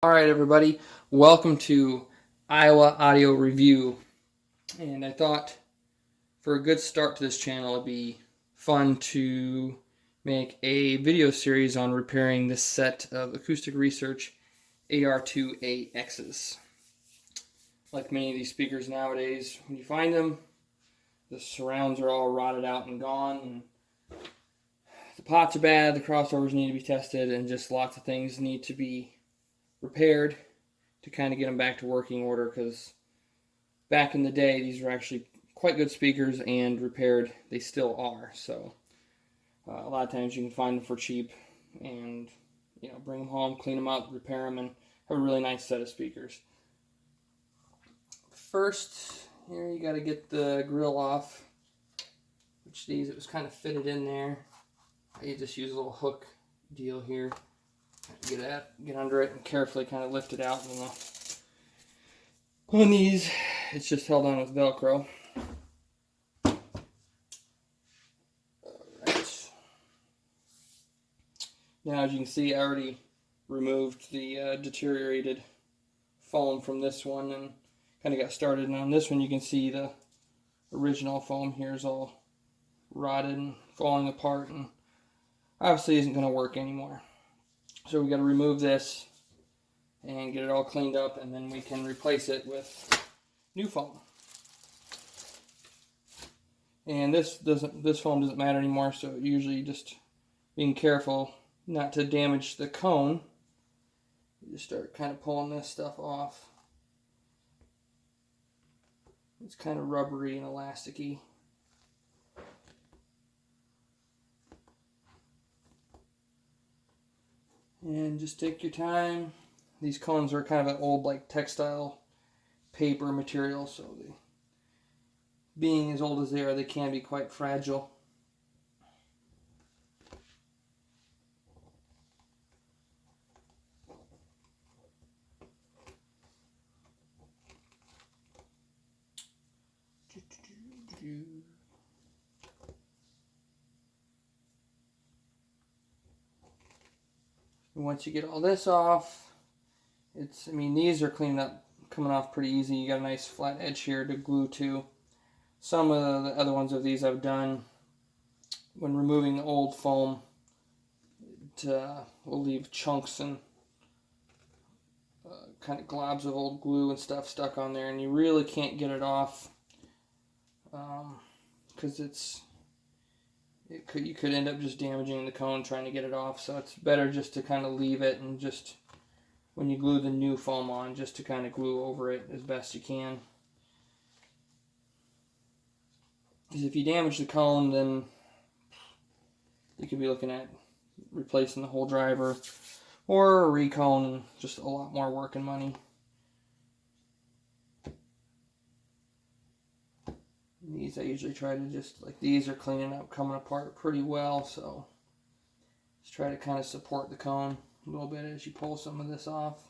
Alright everybody, welcome to Iowa Audio Review. And I thought for a good start to this channel it'd be fun to make a video series on repairing this set of Acoustic Research AR2ax's. Like many of these speakers nowadays, when you find them, the surrounds are all rotted out and gone, and the pots are bad, the crossovers need to be tested, and just lots of things need to be repaired to kind of get them back to working order, because back in the day these were actually quite good speakers, and repaired they still are. So a lot of times you can find them for cheap and bring them home, clean them up, repair them, and have a really nice set of speakers. First, here you got to get the grill off, which it was kind of fitted in there. You just use a little hook deal here. Get under it and carefully kind of lift it out. And on these, it's just held on with Velcro. Alright. Now, as you can see, I already removed the deteriorated foam from this one and kind of got started. And on this one, you can see the original foam here is all rotted and falling apart, and obviously isn't going to work anymore. So we got to remove this and get it all cleaned up, and then we can replace it with new foam. And this foam doesn't matter anymore, so usually just being careful not to damage the cone. You just start kind of pulling this stuff off. It's kind of rubbery and elasticy. And just take your time. These cones are kind of an old textile paper material, so being as old as they are, they can be quite fragile. Once you get all this off, these are cleaned up, coming off pretty easy. You got a nice flat edge here to glue to. Some of the other ones of these I've done when removing the old foam, will leave chunks and kind of globs of old glue and stuff stuck on there, and you really can't get it off because you could end up just damaging the cone trying to get it off. So it's better just to kind of leave it, and just when you glue the new foam on, just to kind of glue over it as best you can. Because if you damage the cone, then you could be looking at replacing the whole driver or a recone, and just a lot more work and money. These I usually try to these are cleaning up, coming apart pretty well, so just try to kind of support the cone a little bit as you pull some of this off.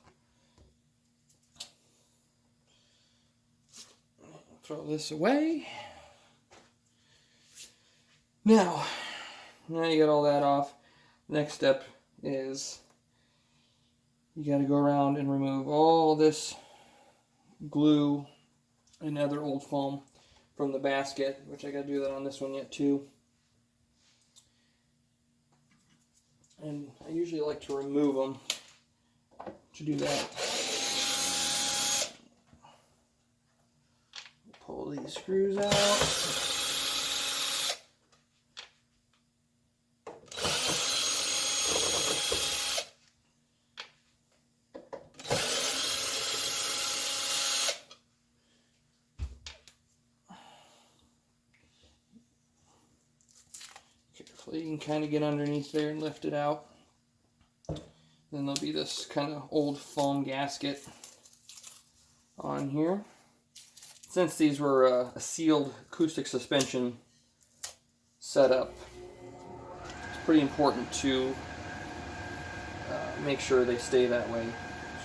Throw this away. Now you got all that off. Next step is you got to go around and remove all this glue and other old foam from the basket, which I got to do that on this one yet too. And I usually like to remove them to do that. Pull these screws out. You can kind of get underneath there and lift it out. Then there'll be this kind of old foam gasket on here. Since these were a sealed acoustic suspension setup, it's pretty important to make sure they stay that way.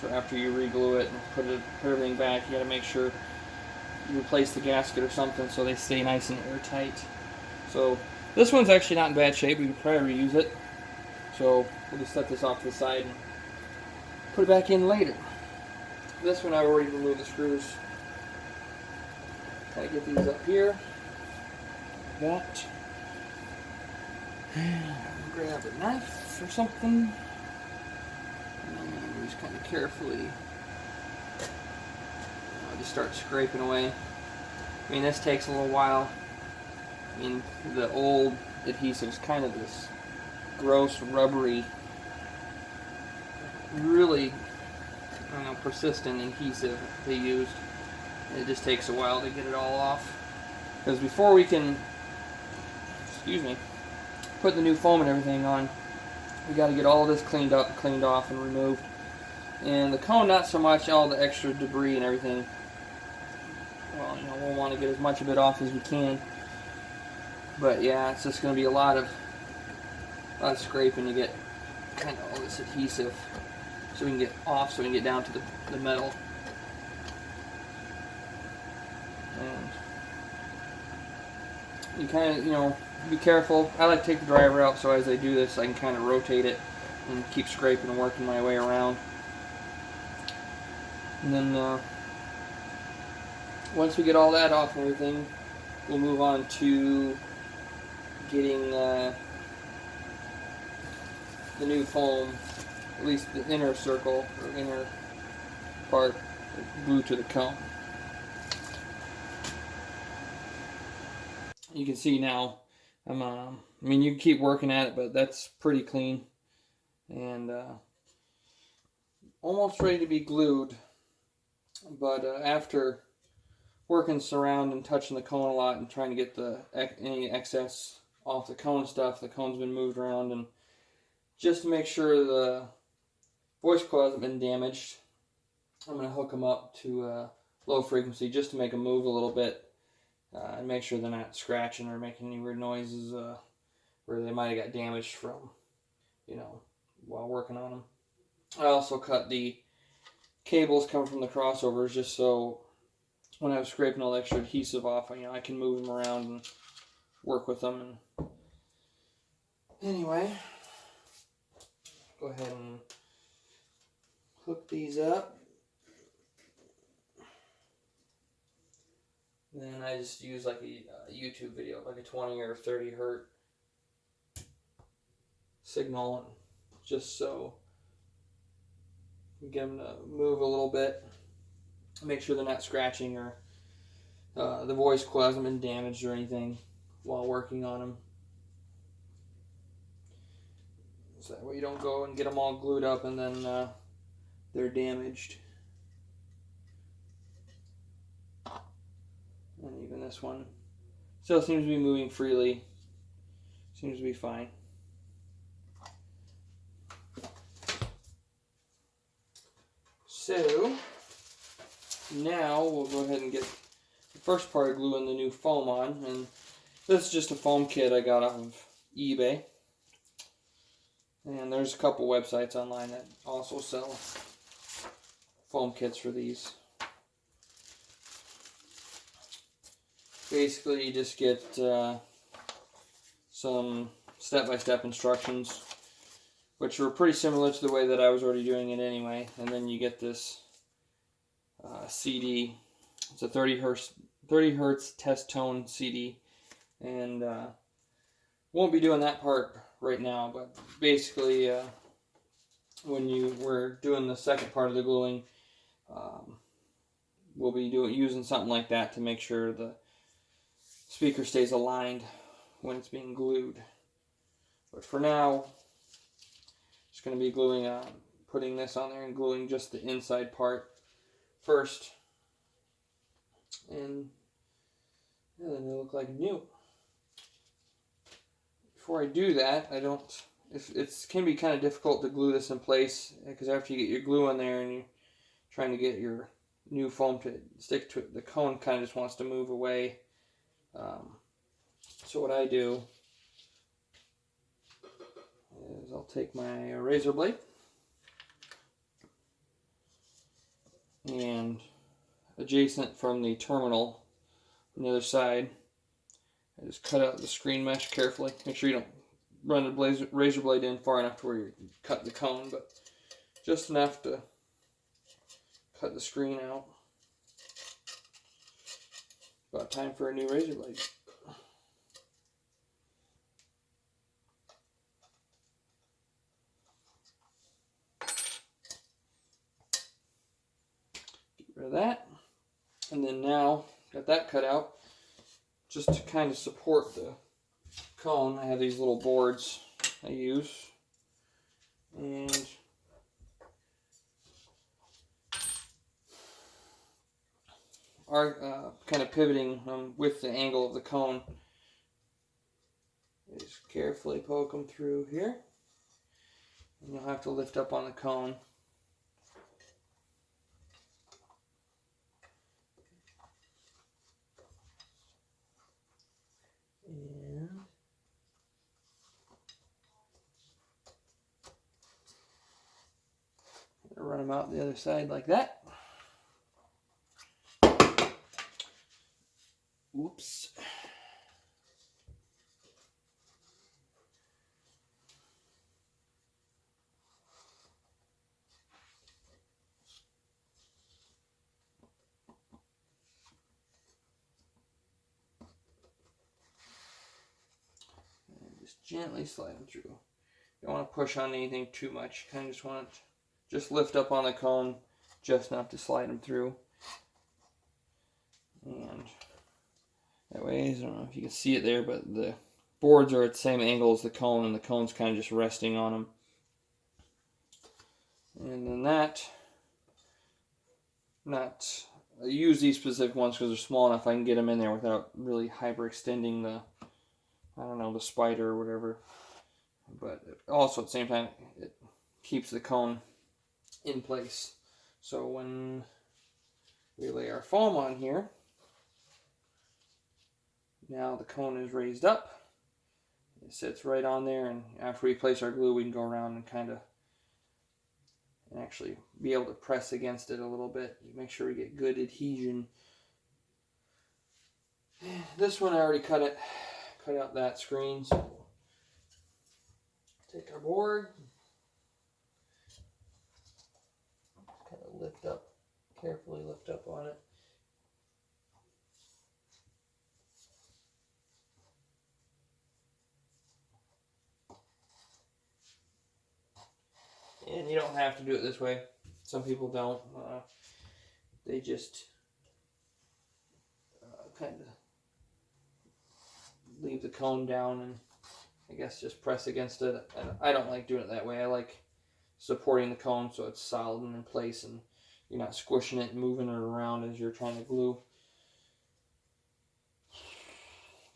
So after you re-glue it and put everything back, you got to make sure you replace the gasket or something so they stay nice and airtight. So this one's actually not in bad shape. We could probably reuse it. So we'll just set this off to the side and put it back in later. This one I've already removed the screws. I get these up here. That. Grab a knife or something. And just kind of carefully just start scraping away. I mean, this takes a little while. I mean, the old adhesive is kind of this gross, rubbery, really, I don't know, persistent adhesive they used. It just takes a while to get it all off. Because before we can, put the new foam and everything on, we got to get all this cleaned up, cleaned off, and removed. And the cone, not so much, all the extra debris and everything. Well, we'll want to get as much of it off as we can. But yeah, it's just going to be a lot of scraping to get kind of all this adhesive so we can get off, so we can get down to the metal. And you kind of, be careful. I like to take the driver out so as I do this I can kind of rotate it and keep scraping and working my way around. And then once we get all that off and everything, we'll move on to getting the new foam, at least the inner circle or inner part, glued to the cone. You can see now, I mean, you can keep working at it, but that's pretty clean and almost ready to be glued. But after working around and touching the cone a lot and trying to get any excess off the cone stuff, the cone's been moved around, and just to make sure the voice coil hasn't been damaged, I'm going to hook them up to low frequency just to make them move a little bit and make sure they're not scratching or making any weird noises where they might have got damaged from, while working on them. I also cut the cables coming from the crossovers just so when I was scraping all the extra adhesive off, I can move them around and work with them. And anyway, go ahead and hook these up. Then I just use like a YouTube video, like a 20 or 30 hertz signal, just so you get them to move a little bit. Make sure they're not scratching or the voice coil hasn't been damaged or anything while working on them. So that way you don't go and get them all glued up and then they're damaged. And even this one still seems to be moving freely. Seems to be fine. So now we'll go ahead and get the first part of gluing the new foam on. And this is just a foam kit I got off of eBay. And there's a couple websites online that also sell foam kits for these. Basically, you just get some step-by-step instructions, which are pretty similar to the way that I was already doing it anyway. And then you get this CD. It's a 30 hertz test tone CD, and won't be doing that part right now. But basically, when we're doing the second part of the gluing, we'll be using something like that to make sure the speaker stays aligned when it's being glued. But for now, just going to be gluing, putting this on there and gluing just the inside part first, and then it'll look like new. Before I do that, it can be kind of difficult to glue this in place, because after you get your glue in there and you're trying to get your new foam to stick to it, the cone kind of just wants to move away. So what I do is I'll take my razor blade and adjacent from the terminal on the other side, I just cut out the screen mesh carefully. Make sure you don't run the razor blade in far enough to where you cut the cone, but just enough to cut the screen out. About time for a new razor blade. Get rid of that. And then now, got that cut out, just to kind of support the cone, I have these little boards I use. And are kind of pivoting with the angle of the cone. Just carefully poke them through here. And you'll have to lift up on the cone. And run them out the other side like that. Whoops. And just gently slide them through. You don't want to push on anything too much. You kind of just want to just lift up on the cone just enough to slide them through. And that way, I don't know if you can see it there, but the boards are at the same angle as the cone, and the cone's kind of just resting on them. And then I use these specific ones because they're small enough I can get them in there without really hyperextending the, I don't know, the spider or whatever. But also at the same time, it keeps the cone in place. So when we lay our foam on here, now the cone is raised up. It sits right on there, and after we place our glue, we can go around and kind of actually be able to press against it a little bit. Make sure we get good adhesion. This one I already cut out that screen. So take our board, kind of lift up, carefully lift up on it. And you don't have to do it this way. Some people don't. They just kind of leave the cone down and I guess just press against it. And I don't like doing it that way. I like supporting the cone so it's solid and in place and you're not squishing it and moving it around as you're trying to glue.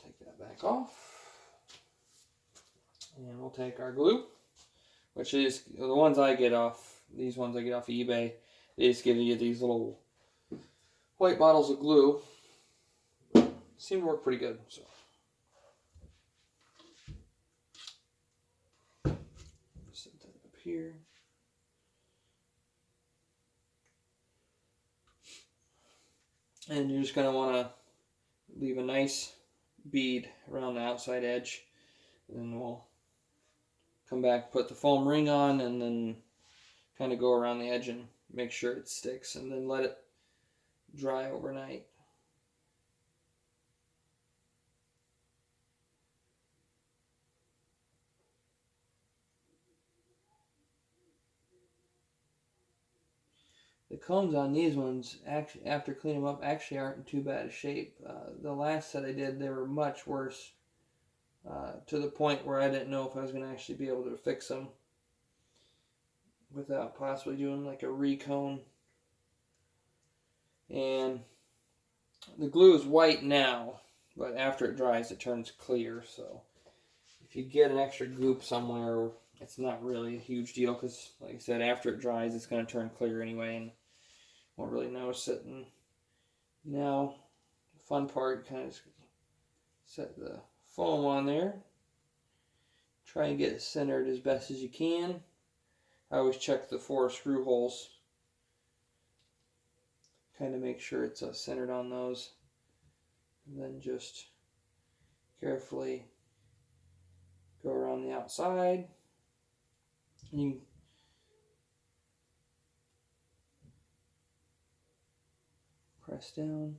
Take that back off. And we'll take our glue, which is the ones I get off, these ones I get off of eBay. They just give you these little white bottles of glue. Seem to work pretty good. So set that up here. And you're just going to want to leave a nice bead around the outside edge. And then we'll come back, put the foam ring on, and then kind of go around the edge and make sure it sticks, and then let it dry overnight. The cones on these ones, actually, after cleaning them up, actually aren't in too bad a shape. The last set I did, they were much worse, to the point where I didn't know if I was going to actually be able to fix them without possibly doing like a recone. And the glue is white now, but after it dries, it turns clear. So if you get an extra goop somewhere, it's not really a huge deal because, like I said, after it dries, it's going to turn clear anyway and won't really notice it. And now, the fun part, kind of set the foam on there. Try and get it centered as best as you can. I always check the 4 screw holes. Kind of make sure it's centered on those. And then just carefully go around the outside. You press down.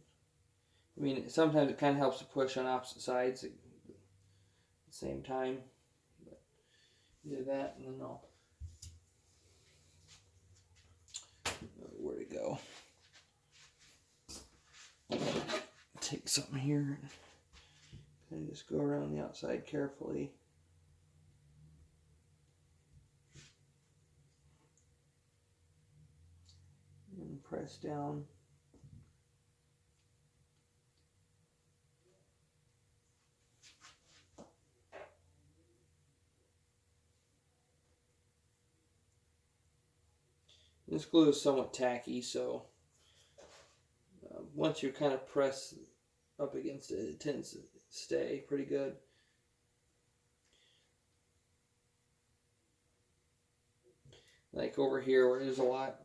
I mean, sometimes it kind of helps to push on opposite sides at the same time. But do that, and then I'll where to go. Take something here and just go around the outside carefully. And press down. This glue is somewhat tacky, so once you kind of press up against it, it tends to stay pretty good. Like over here where there's a lot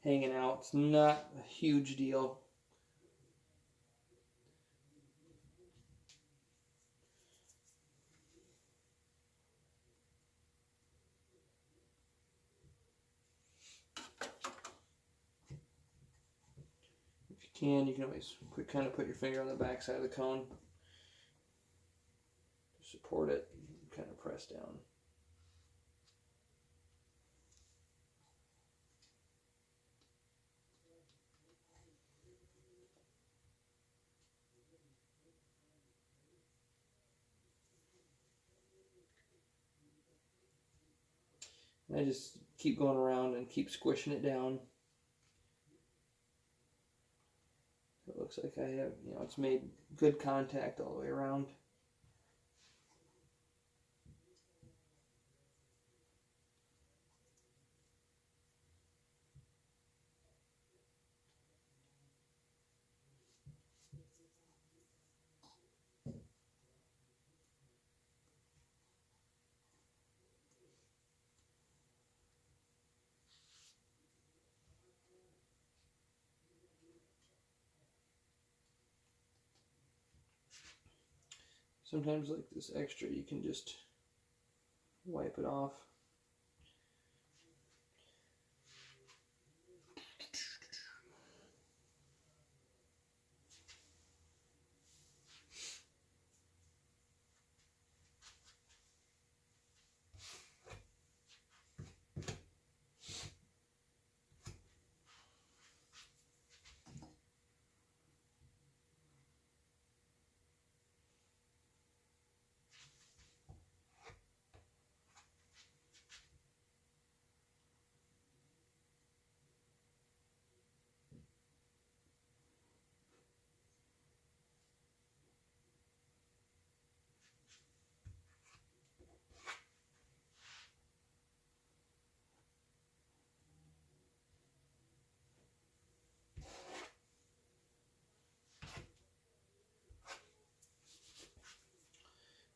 hanging out, it's not a huge deal. You can always kind of put your finger on the back side of the cone to support it, and kind of press down. And I just keep going around and keep squishing it down. It looks like I have, it's made good contact all the way around. Sometimes like this extra, you can just wipe it off.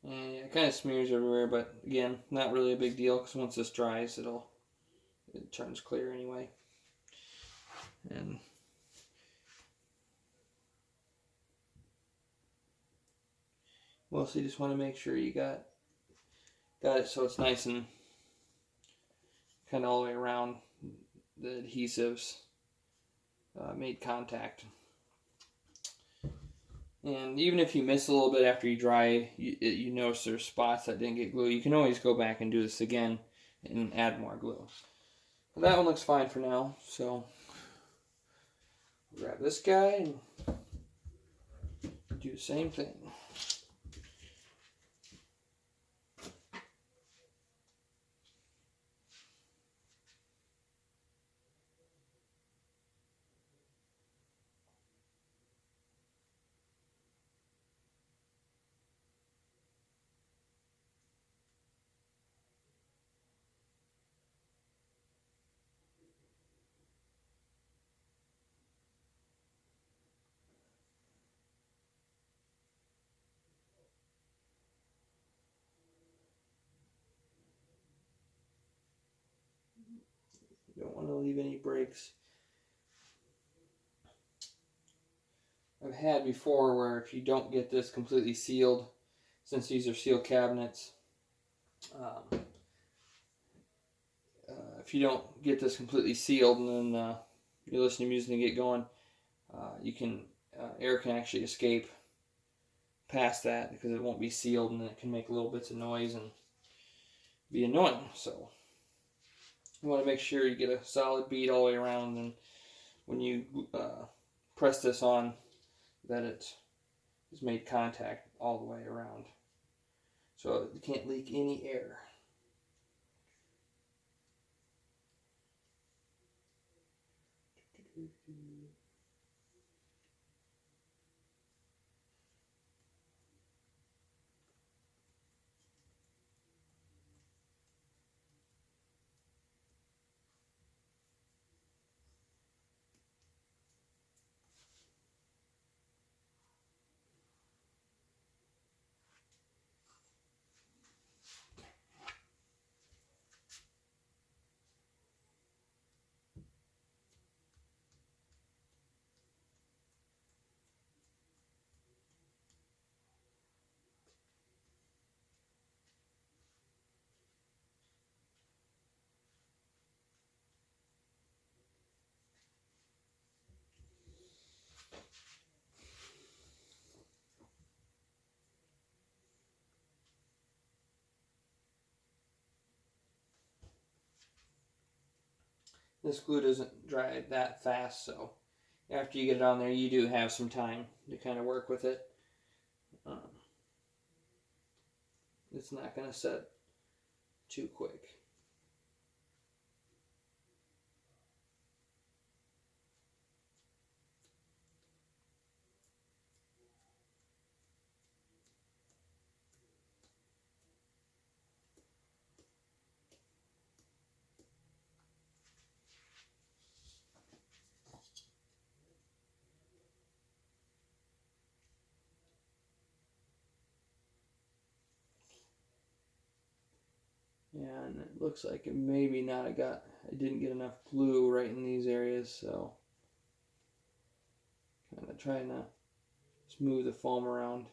And yeah, it kind of smears everywhere, but again, not really a big deal because once this dries, it turns clear anyway. And mostly just want to make sure you got it so it's nice and kind of all the way around the adhesives made contact. And even if you miss a little bit after you dry, you notice there's spots that didn't get glue, you can always go back and do this again and add more glue. But that one looks fine for now, so grab this guy and do the same thing. You don't want to leave any breaks. I've had before where if you don't get this completely sealed, since these are sealed cabinets, if you don't get this completely sealed and then you listen to music and get going, air can actually escape past that because it won't be sealed, and then it can make little bits of noise and be annoying. So you want to make sure you get a solid bead all the way around, and when you press this on, that it has made contact all the way around, so you can't leak any air. This glue doesn't dry that fast, so after you get it on there, you do have some time to kind of work with it. It's not going to set too quick. And it looks like it maybe not I didn't get enough glue right in these areas, so kind of trying to smooth the foam around.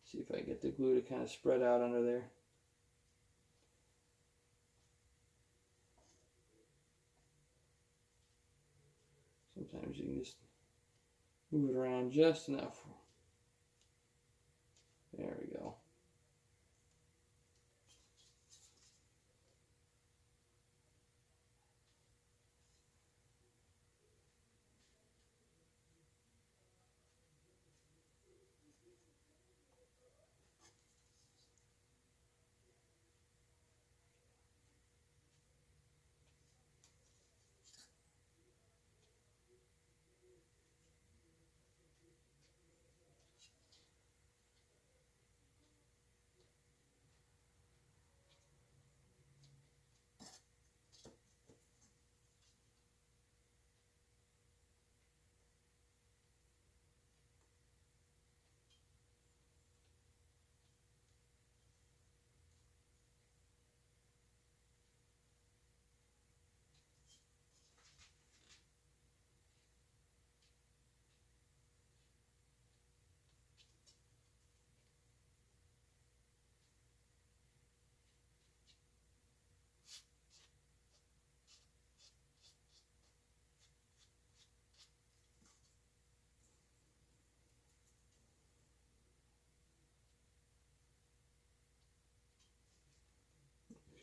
See if I get the glue to kind of spread out under there. Sometimes you can just move it around just enough. There we go.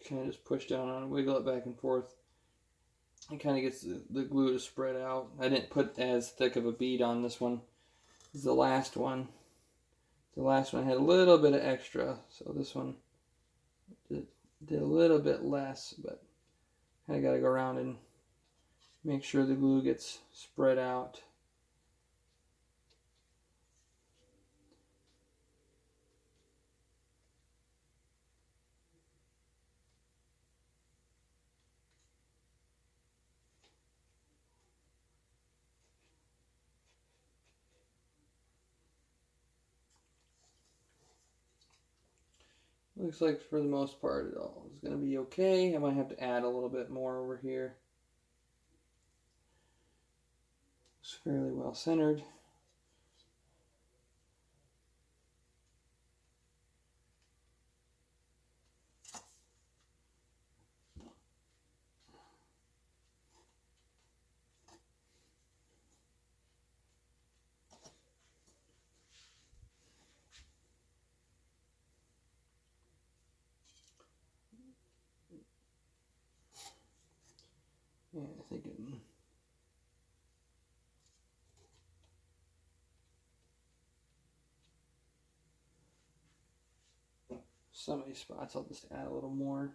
Kind of just push down on it, wiggle it back and forth. It kind of gets the glue to spread out. I didn't put as thick of a bead on this one as the last one. The last one had a little bit of extra, so this one did a little bit less, but I gotta go around and make sure the glue gets spread out. Looks like for the most part it all is going to be okay. I might have to add a little bit more over here. It's fairly well centered. Yeah, I think some of these spots I'll just add a little more.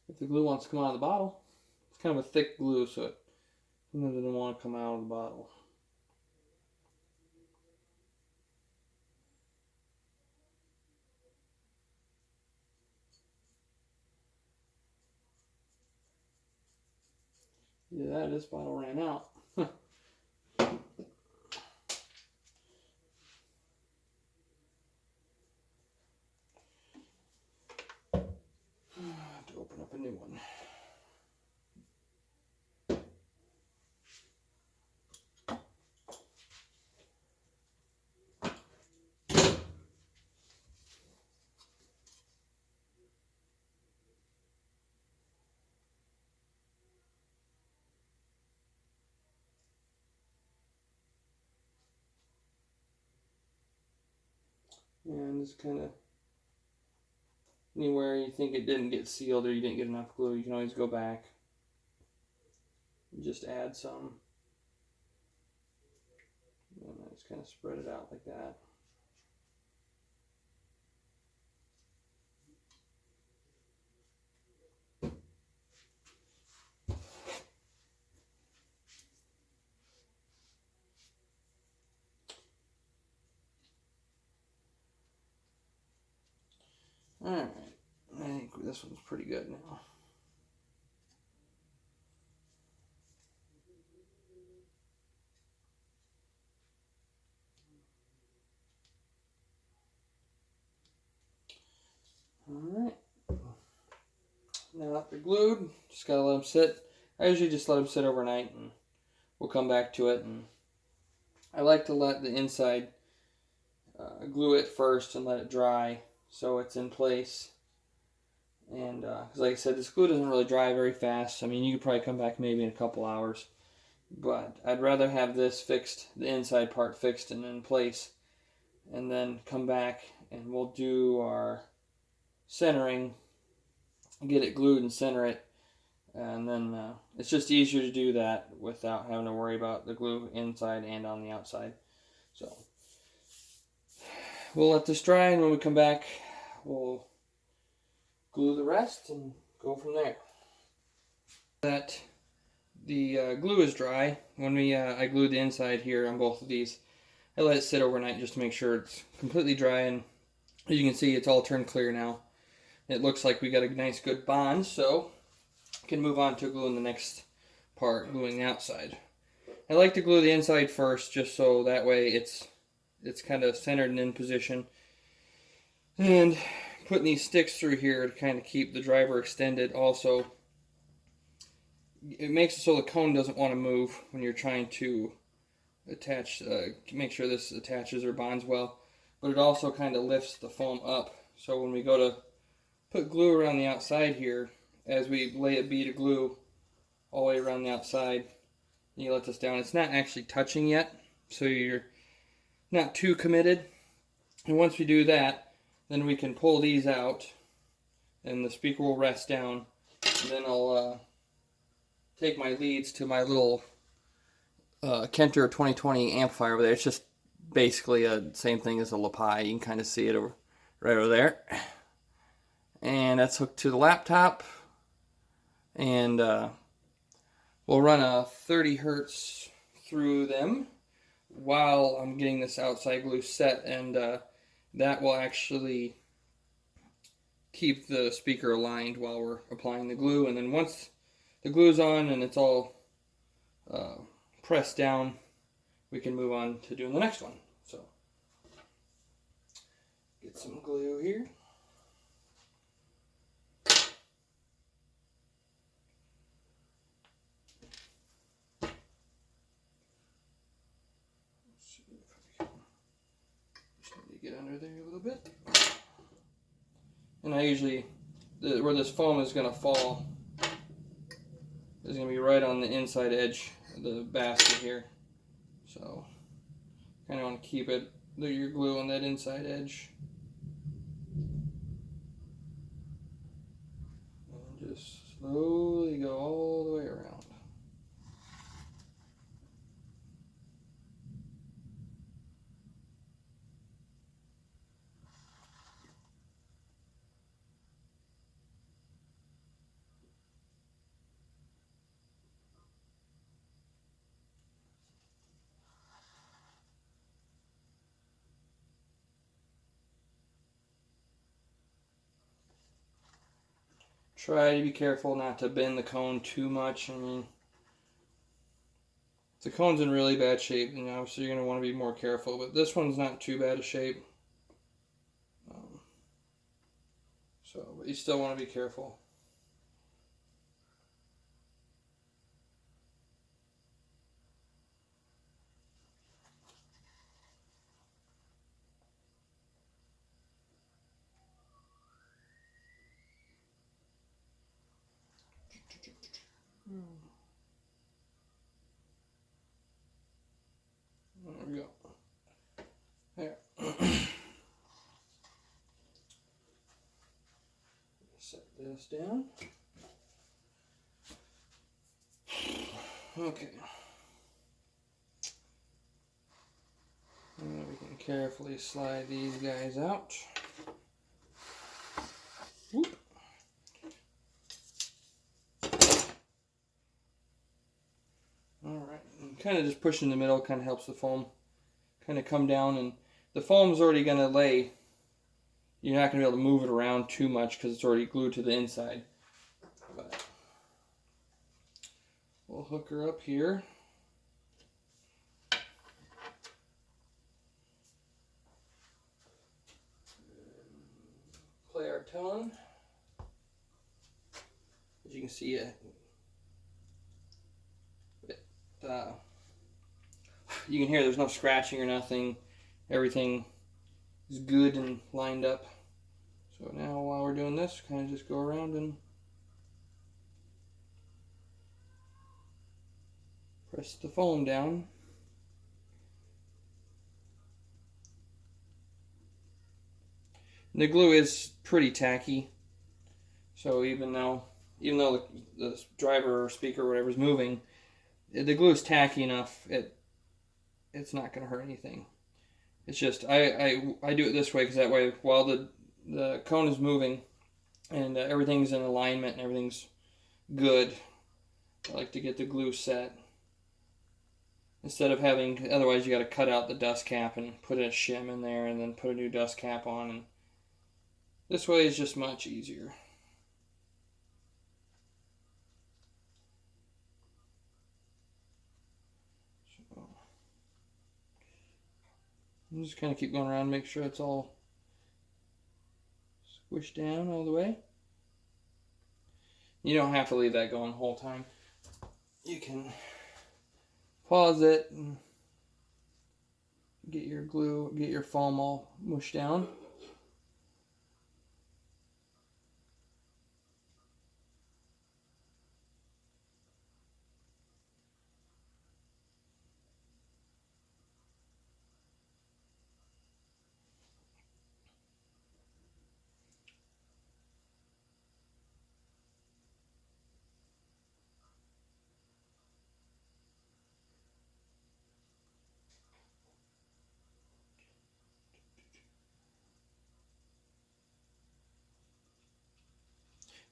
If the glue wants to come out of the bottle, it's kind of a thick glue, so it sometimes doesn't want to come out of the bottle. Yeah, this bottle ran out. I have to open up a new one. And just kind of anywhere you think it didn't get sealed or you didn't get enough glue, you can always go back and just add some. And I just kind of spread it out like that. Alright, I think this one's pretty good now. Alright, now after glued, just gotta let them sit. I usually just let them sit overnight and we'll come back to it. And I like to let the inside glue it first and let it dry so it's in place. And because like I said, this glue doesn't really dry very fast. I mean, you could probably come back maybe in a couple hours. But I'd rather have this fixed, the inside part fixed and in place, and then come back and we'll do our centering, get it glued and center it. And then it's just easier to do that without having to worry about the glue inside and on the outside. So we'll let this dry, and when we come back, we'll glue the rest and go from there. That the glue is dry. When I glued the inside here on both of these, I let it sit overnight just to make sure it's completely dry, and as you can see, it's all turned clear now. It looks like we got a nice good bond, so we can move on to gluing the next part, gluing the outside. I like to glue the inside first, just so that way it's kind of centered and in position. And putting these sticks through here to kind of keep the driver extended also, it makes it so the cone doesn't want to move when you're trying to attach, make sure this attaches or bonds well. But it also kind of lifts the foam up, so when we go to put glue around the outside here, as we lay a bead of glue all the way around the outside, you let this down. It's not actually touching yet, so you're not too committed. And once we do that, then we can pull these out and the speaker will rest down. And then I'll take my leads to my little Kenter 2020 amplifier over there. It's just basically the same thing as a lapel. You can kind of see it right over there. And that's hooked to the laptop. And we'll run a 30 hertz through them while I'm getting this outside glue set, and that will actually keep the speaker aligned while we're applying the glue. And then once the glue's on and it's all pressed down, we can move on to doing the next one. So get some glue here. under there a little bit. And I usually, where this foam is going to fall is going to be right on the inside edge of the basket here. So kind of want to keep it, your glue on that inside edge. And just slowly go all the way around. Try to be careful not to bend the cone too much. I mean, if the cone's in really bad shape, then obviously you're going to want to be more careful. But this one's not too bad a shape. But you still want to be careful. There we go. There. Set this down. Okay. And then we can carefully slide these guys out. Whoop. Alright, and kind of just pushing the middle kind of helps the foam kind of come down, and the foam's already going to lay. You're not going to be able to move it around too much because it's already glued to the inside. But we'll hook her up here. Play our tone. As you can see, you can hear there's no scratching or nothing. Everything is good and lined up. So now while we're doing this, kind of just go around and press the foam down. And the glue is pretty tacky. So even though the driver or speaker or whatever is moving, the glue is tacky enough. It's not going to hurt anything. It's just I do it this way because that way while the cone is moving and everything's in alignment and everything's good, I like to get the glue set instead of having, otherwise you got to cut out the dust cap and put a shim in there and then put a new dust cap on, and this way is just much easier. Just kind of keep going around, make sure it's all squished down all the way. You don't have to leave that going the whole time. You can pause it and get your foam all mushed down.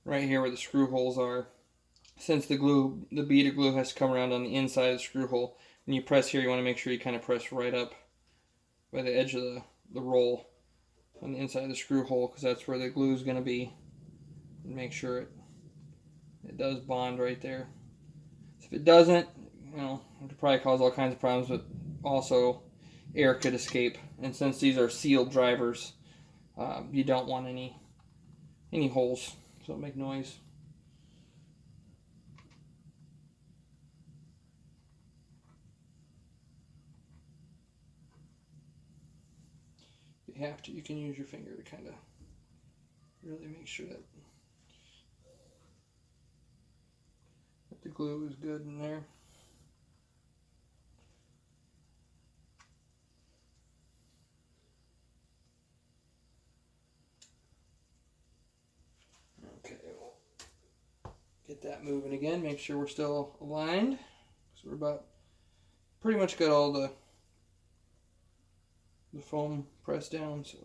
Right here where the screw holes are, since the bead of glue has to come around on the inside of the screw hole, when you press here, you want to make sure you kind of press right up by the edge of the roll on the inside of the screw hole, because that's where the glue is going to be. And make sure it does bond right there. So if it doesn't, it could probably cause all kinds of problems, but also air could escape. And since these are sealed drivers, you don't want any holes, so it'll make noise. If you have to, you can use your finger to kind of really make sure that the glue is good in there. Okay, we'll get that moving again. Make sure we're still aligned. So we're about pretty much got all the foam pressed down. So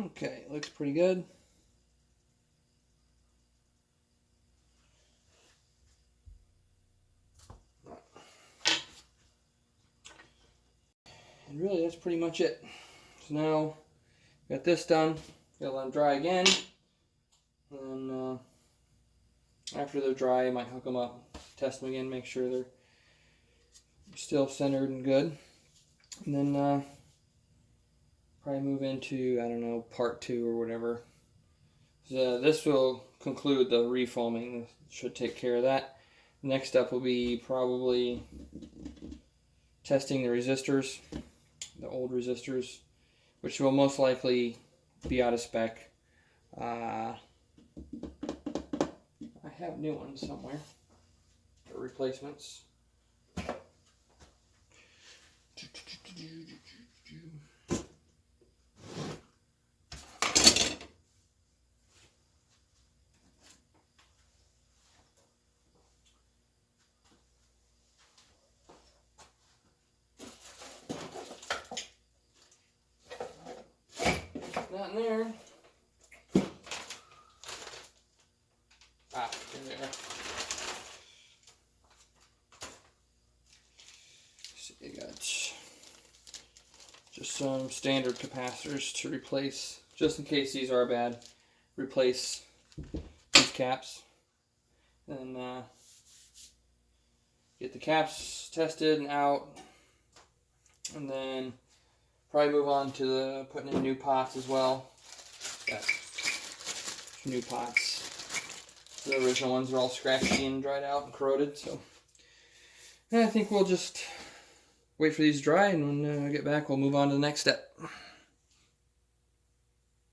okay, looks pretty good. And really, that's pretty much it. So now, got this done. Gotta let them dry again. And after they're dry, I might hook them up, test them again, make sure they're still centered and good. And then probably move into, I don't know, part 2 or whatever. So this will conclude the refoaming. Should take care of that. Next up will be probably testing the resistors, the old resistors, which will most likely be out of spec. I have new ones somewhere, or replacements. Not in there. Ah, there they are. So you got just some standard capacitors to replace, just in case these are bad. Replace these caps, and get the caps tested and out, and then probably move on to the putting in new pots as well. Got new pots. The original ones are all scratchy and dried out and corroded, so I think we'll just wait for these to dry, and when I get back, we'll move on to the next step.